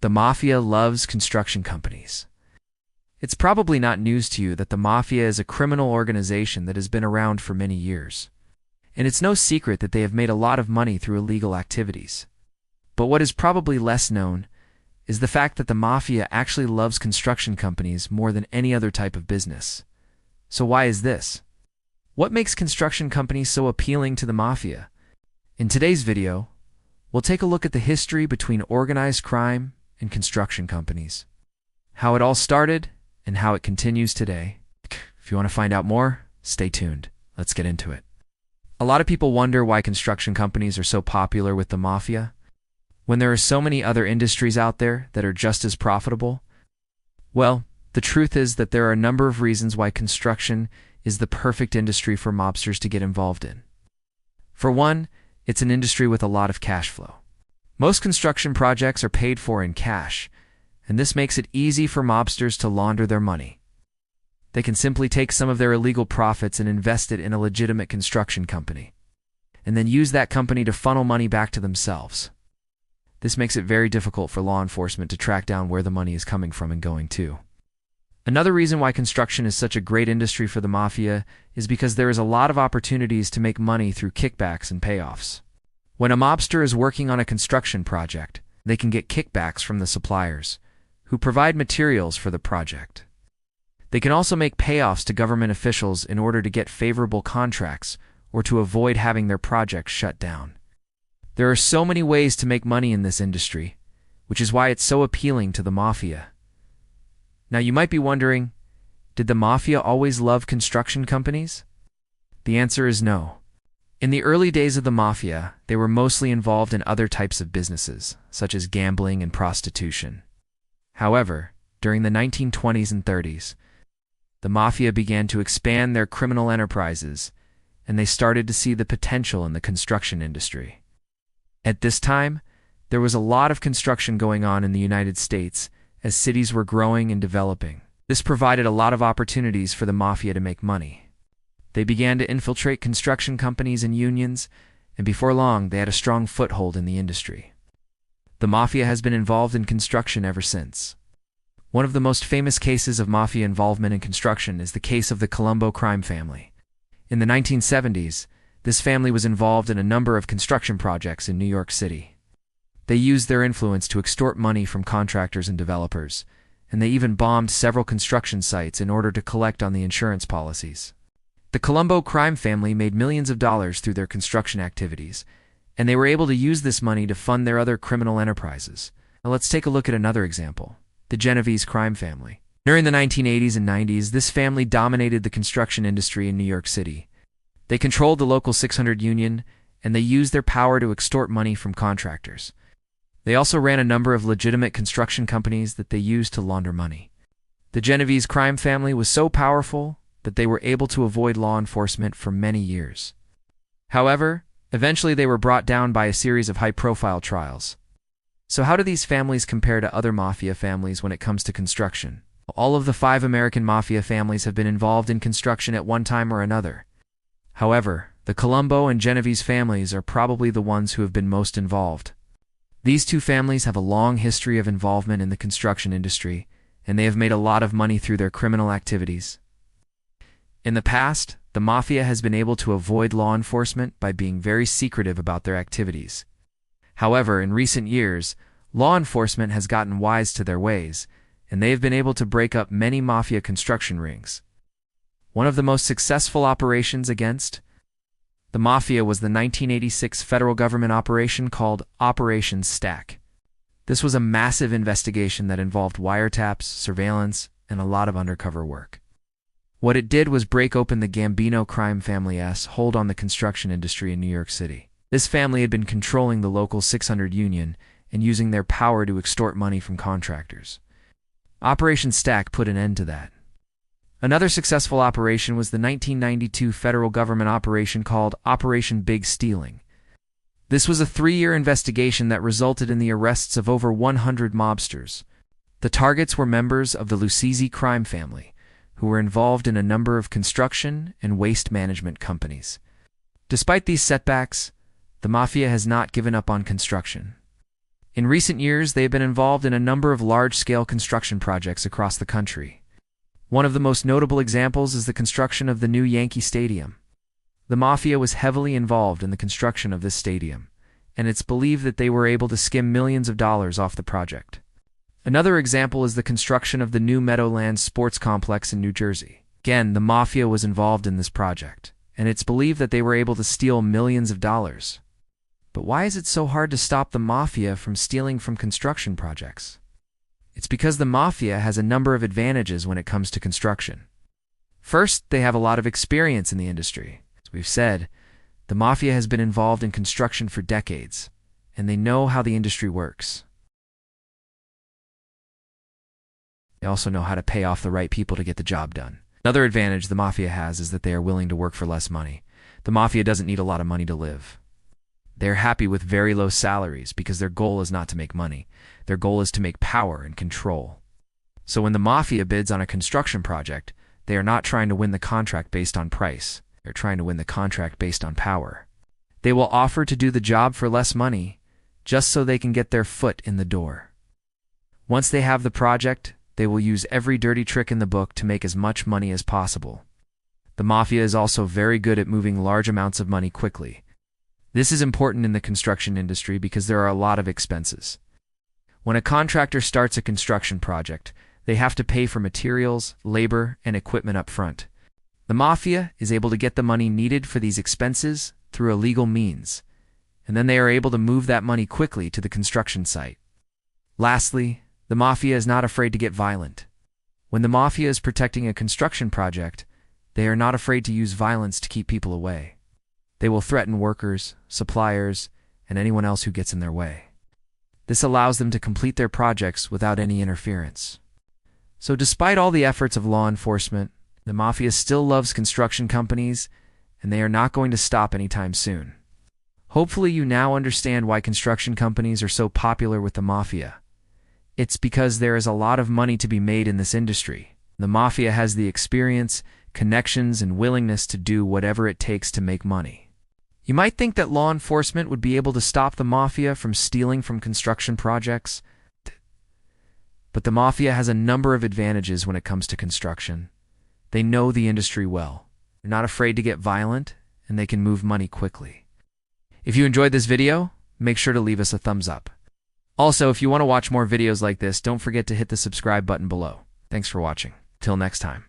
The Mafia loves construction companies. It's probably not news to you that the Mafia is a criminal organization that has been around for many years. And it's no secret that they have made a lot of money through illegal activities. But what is probably less known is the fact that the Mafia actually loves construction companies more than any other type of business. So why is this? What makes construction companies so appealing to the Mafia? In today's video, we'll take a look at the history between organized crime and construction companies, how it all started, and how it continues today. If you want to find out more, stay tuned. Let's get into it. A lot of people wonder why construction companies are so popular with the Mafia, when there are so many other industries out there that are just as profitable. Well, the truth is that there are a number of reasons why construction is the perfect industry for mobsters to get involved in. For one, it's an industry with a lot of cash flow. Most construction projects are paid for in cash, and this makes it easy for mobsters to launder their money. They can simply take some of their illegal profits and invest it in a legitimate construction company, and then use that company to funnel money back to themselves. This makes it very difficult for law enforcement to track down where the money is coming from and going to. Another reason why construction is such a great industry for the Mafia is because there is a lot of opportunities to make money through kickbacks and payoffs. When a mobster is working on a construction project, they can get kickbacks from the suppliers, who provide materials for the project. They can also make payoffs to government officials in order to get favorable contracts or to avoid having their projects shut down. There are so many ways to make money in this industry, which is why it's so appealing to the Mafia. Now you might be wondering, did the Mafia always love construction companies? The answer is no. In the early days of the Mafia, they were mostly involved in other types of businesses, such as gambling and prostitution. However, during the 1920s and 30s, the Mafia began to expand their criminal enterprises, and they started to see the potential in the construction industry. At this time, there was a lot of construction going on in the United States as cities were growing and developing. This provided a lot of opportunities for the Mafia to make money. They began to infiltrate construction companies and unions, and before long, they had a strong foothold in the industry. The Mafia has been involved in construction ever since. One of the most famous cases of Mafia involvement in construction is the case of the Colombo crime family. In the 1970s, this family was involved in a number of construction projects in New York City. They used their influence to extort money from contractors and developers, and they even bombed several construction sites in order to collect on the insurance policies. The Colombo crime family made millions of dollars through their construction activities, and they were able to use this money to fund their other criminal enterprises. Now let's take a look at another example, the Genovese crime family. During the 1980s and 90s, this family dominated the construction industry in New York City. They controlled the local 600 union, and they used their power to extort money from contractors. They also ran a number of legitimate construction companies that they used to launder money. The Genovese crime family was so powerful that they were able to avoid law enforcement for many years. However, eventually they were brought down by a series of high-profile trials. So how do these families compare to other Mafia families when it comes to construction? All of the 5 American Mafia families have been involved in construction at one time or another. However, the Colombo and Genovese families are probably the ones who have been most involved. These 2 families have a long history of involvement in the construction industry, and they have made a lot of money through their criminal activities. In the past, the Mafia has been able to avoid law enforcement by being very secretive about their activities. However, in recent years, law enforcement has gotten wise to their ways, and they have been able to break up many Mafia construction rings. One of the most successful operations against the Mafia was the 1986 federal government operation called Operation Stack. This was a massive investigation that involved wiretaps, surveillance, and a lot of undercover work. What it did was break open the Gambino crime family's hold on the construction industry in New York City. This family had been controlling the local 600 union and using their power to extort money from contractors. Operation Stack put an end to that. Another successful operation was the 1992 federal government operation called Operation Big Stealing. This was a 3-year investigation that resulted in the arrests of over 100 mobsters. The targets were members of the Lucchese crime family, who were involved in a number of construction and waste management companies. Despite these setbacks, the Mafia has not given up on construction. In recent years, they have been involved in a number of large-scale construction projects across the country. One of the most notable examples is the construction of the new Yankee Stadium. The Mafia was heavily involved in the construction of this stadium, and it's believed that they were able to skim millions of dollars off the project. Another example is the construction of the new Meadowlands Sports Complex in New Jersey. Again, the Mafia was involved in this project, and it's believed that they were able to steal millions of dollars. But why is it so hard to stop the Mafia from stealing from construction projects? It's because the Mafia has a number of advantages when it comes to construction. First, they have a lot of experience in the industry. As we've said, the Mafia has been involved in construction for decades, and they know how the industry works. They also know how to pay off the right people to get the job done. Another advantage the Mafia has is that they are willing to work for less money. The Mafia doesn't need a lot of money to live. They're happy with very low salaries because their goal is not to make money. Their goal is to make power and control. So when the Mafia bids on a construction project, they are not trying to win the contract based on price. They're trying to win the contract based on power. They will offer to do the job for less money just so they can get their foot in the door. Once they have the project, they will use every dirty trick in the book to make as much money as possible. The Mafia is also very good at moving large amounts of money quickly. This is important in the construction industry because there are a lot of expenses. When a contractor starts a construction project, they have to pay for materials, labor, and equipment up front. The Mafia is able to get the money needed for these expenses through a legal means, and then they are able to move that money quickly to the construction site. Lastly, the Mafia is not afraid to get violent. When the Mafia is protecting a construction project, they are not afraid to use violence to keep people away. They will threaten workers, suppliers, and anyone else who gets in their way. This allows them to complete their projects without any interference. So despite all the efforts of law enforcement, the Mafia still loves construction companies, and they are not going to stop anytime soon. Hopefully you now understand why construction companies are so popular with the Mafia. It's because there is a lot of money to be made in this industry. The Mafia has the experience, connections, and willingness to do whatever it takes to make money. You might think that law enforcement would be able to stop the Mafia from stealing from construction projects, but the Mafia has a number of advantages when it comes to construction. They know the industry well. They're not afraid to get violent, and they can move money quickly. If you enjoyed this video, make sure to leave us a thumbs up. Also, if you want to watch more videos like this, don't forget to hit the subscribe button below. Thanks for watching. Till next time.